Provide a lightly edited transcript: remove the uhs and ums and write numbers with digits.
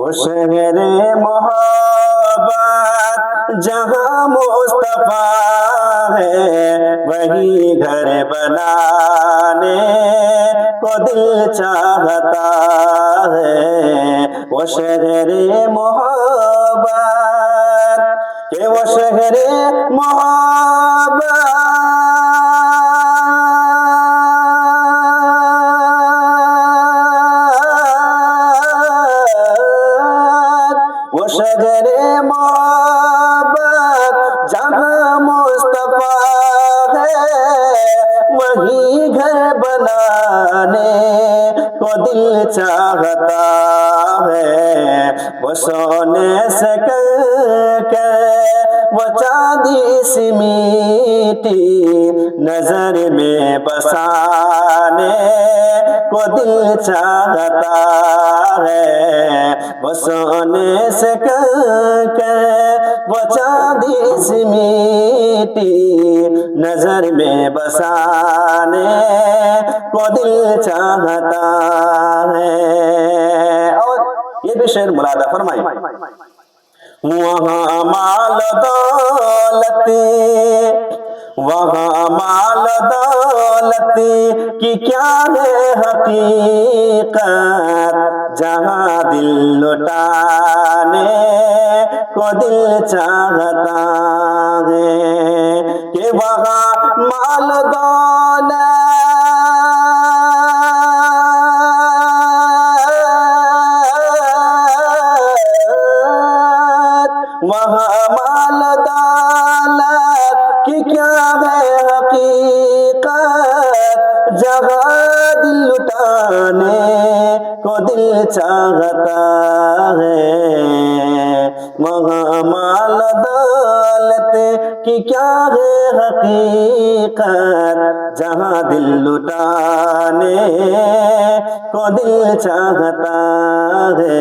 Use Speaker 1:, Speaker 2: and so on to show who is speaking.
Speaker 1: वो शहरे मोहब्बत जहाँ मुस्तफा है, वही घर बनाने को दिल चाहता है। वो शहरे मोहब्बत के वो शहरे मोहब्बत वो शहरे मोहब्बत जहाँ मुस्तफा है, वही घर बनाने को दिल चाहता है। वो सोने से करके वो चांदी सी मीठी नजर में बसाने को दिल चाहता है। वो सोने से करके वो चांदी सी मीठी नजर में बसाने को दिल चाहता है। और ये भी शेर मुरादा फरमाए, वहाँ माल दौलती, वहाँ माल दौलती की क्या है हकीकत, जहाँ दिल लुटाने को दिल चाहता है। कि वहाँ माल दौलत, वहाँ माल दौलत की क्या है हकीकत, जहाँ दिल लुटाने को दिल चाहता है। वहाँ माल दौलत की क्या है हकीकत, जहाँ दिल लुटाने को दिल चाहता है।